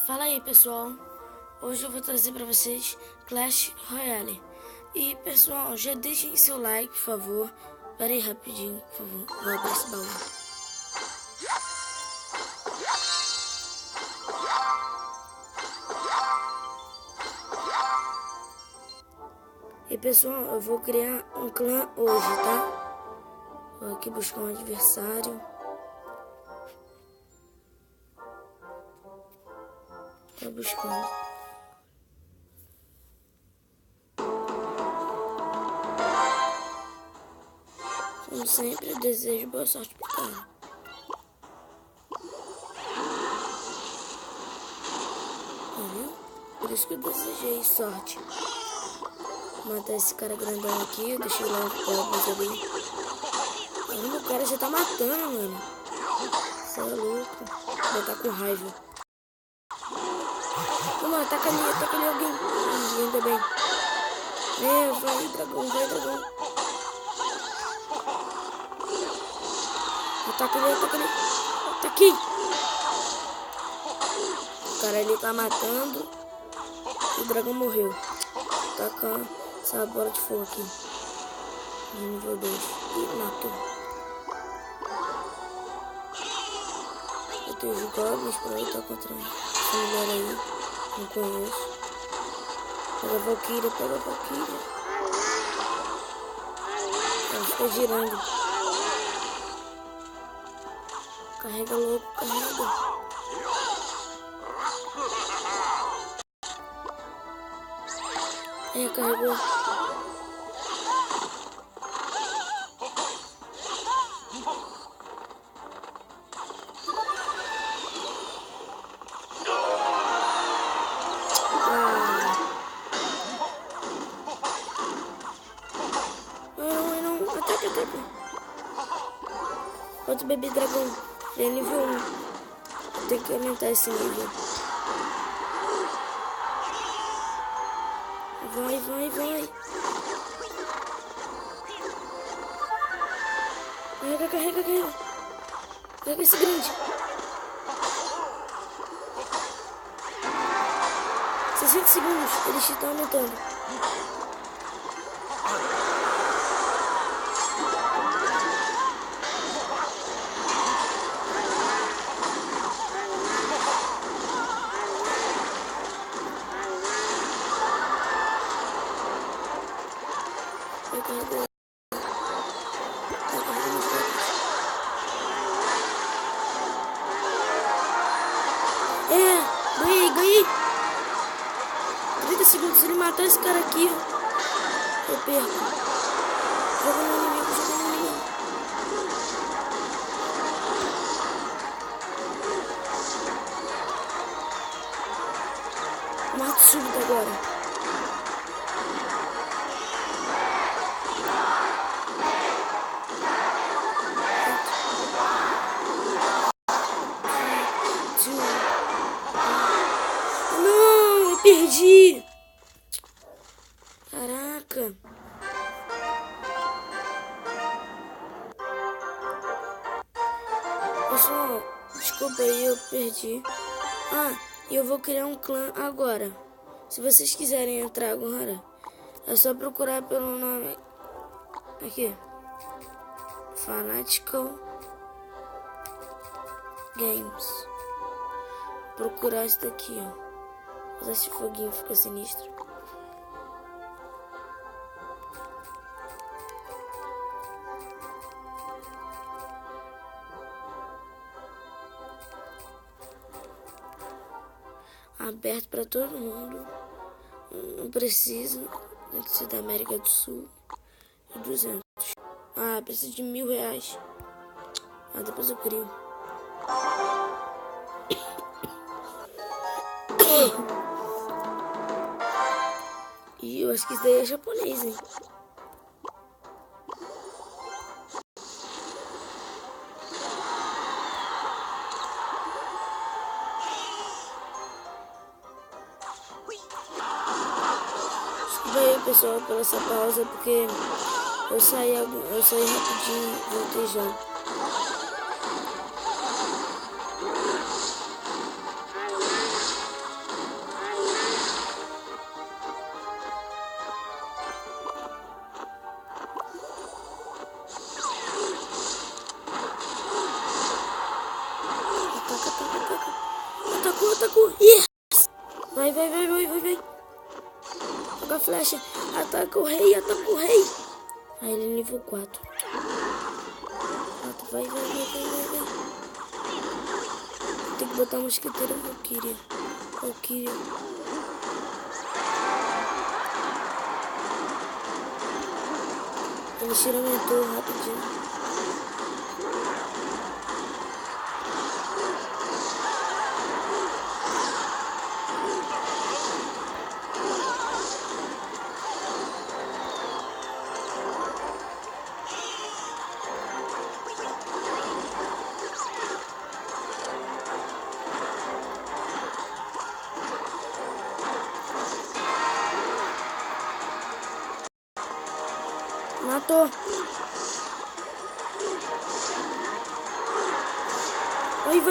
Fala aí, pessoal. Hoje eu vou trazer para vocês Clash Royale. E, pessoal, já deixem seu like, por favor. Pera aí rapidinho, por favor. Vou abrir esse baú. E, pessoal, eu vou criar um clã hoje, tá? Vou aqui buscar um adversário. Tô buscando. Como sempre, eu desejo boa sorte pro cara. Viu? Por isso que eu desejei sorte. Vou matar esse cara grandão aqui. Deixa eu ir lá com a coisa ali. Caramba, o cara já tá matando, mano. Você é louco. Vai tá com raiva. Vamos lá, ataca ali alguém. Ainda bem. Vai, dragão, vai, dragão. Ataca ele. Tá aqui. O cara ali tá matando. E o dragão morreu. Taca essa bola de fogo aqui. De nível 2. E matou. Eu tenho os goblins pra lutar contra essa mulher aí. Não conheço. Pega a Valkyria. Ela fica girando. Carrega louco, carrega. Carregou. Não. Ataca. Outro bebê dragão. Ele é nível 1. Tem que aumentar esse nível. Vai. Carrega. Pega esse grande. 60 segundos. Eles estão aumentando. Ganhei. 30 segundos. Se ele matar esse cara aqui, eu perco. Joga no inimigo. Mato súbito agora. Perdi! Caraca! Pessoal, desculpa aí, eu perdi. E eu vou criar um clã agora. Se vocês quiserem entrar agora, é só procurar pelo nome aqui. Fanatical Games. Procurar isso daqui, ó. Usar esse foguinho, fica sinistro. Aberto para todo mundo. Não precisa. Tem da América do Sul. E 200. Precisa de R$1.000. Depois eu crio. E eu acho que isso daí é japonês, hein? Desculpa aí, pessoal, pela essa pausa, porque eu saí rapidinho, voltei já. Atacou. Yes! Vai. Joga a flecha. Ataca o rei. Aí ele é nível 4. Vai. Tem que botar a mosquiteira Valkyria. Ele experimentou rapidinho. Matou. Vai.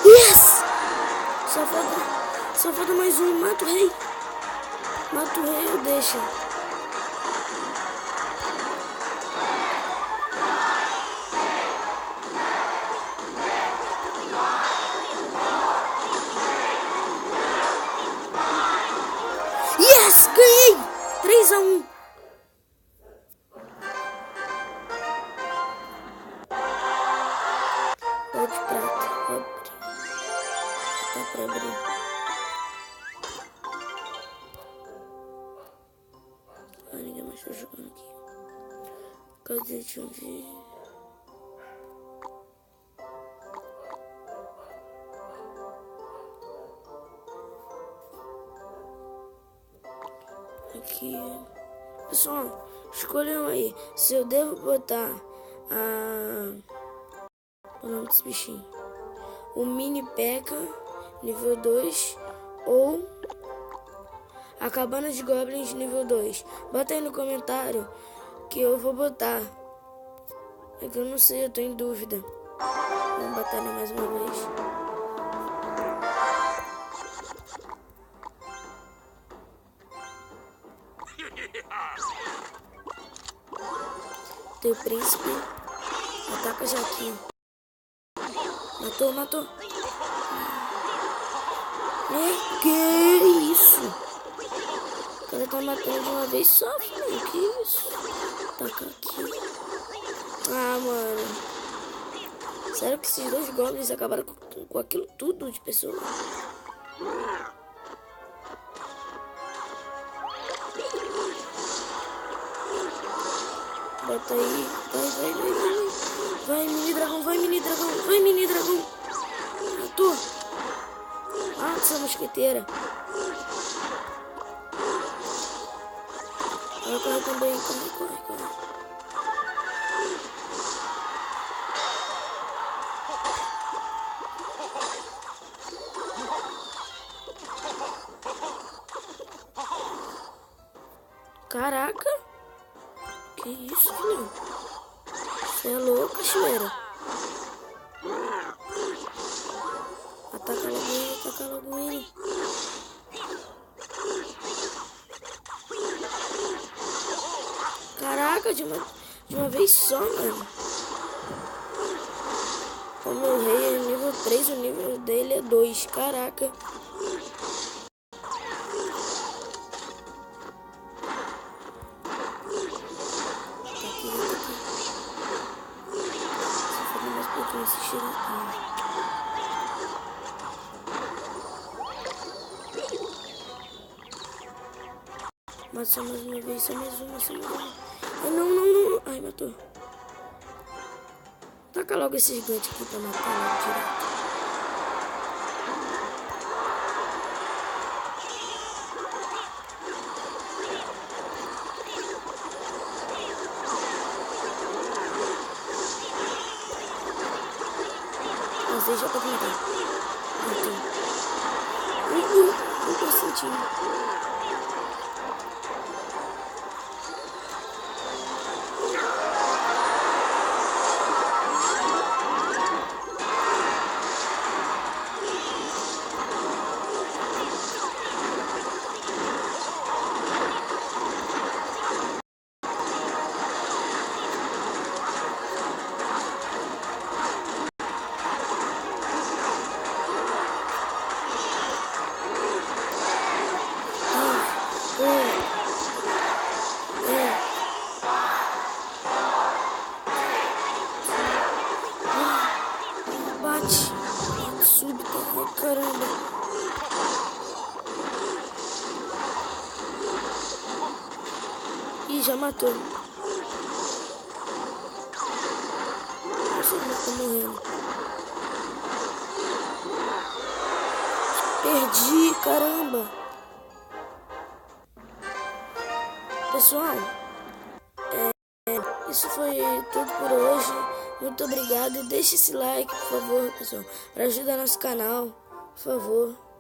Yes! Só falta mais um. Mata o rei, eu deixo. Yes! Ganhei! 3-1. De prata, vou abrir. Tá pra abrir. Ninguém mais tá jogando aqui. Cadê? Deixa eu ver. Aqui. Pessoal, escolham aí se eu devo botar o nome desse bichinho. O Mini P.E.K.K.A. nível 2 ou a Cabana de Goblins nível 2. Bota aí no comentário que eu vou botar. É que eu não sei, eu tô em dúvida. Vamos batalhar mais uma vez. Tem o príncipe. Ataca Jaquinho. Matou. Que isso? O cara tá matando de uma vez só, filho. Que isso? Taca aqui. Mano. Sério que esses dois goblins acabaram com aquilo tudo de pessoa? Bota aí. Vai, mini dragão. Matou. Essa mosquiteira. Ela corre também. Corre. Caraca. Que isso, filho? Você é louco, cachoeira. Ataca logo ele. Caraca, de uma vez só, mano. O meu rei é nível 3, o nível dele é 2. Caraca. Mas só mais uma vez, só mais uma. Ai, não. Ai, matou. Taca logo esse gigante aqui pra matar logo direto. Mas deixa pra matar. Matou. Não tô sentindo. Ai, caramba. Ih, já matou. Nossa, ele tá morrendo. Perdi, caramba. Pessoal, isso foi tudo por hoje. Muito obrigado. Deixe esse like, por favor, pessoal, para ajudar nosso canal, por favor.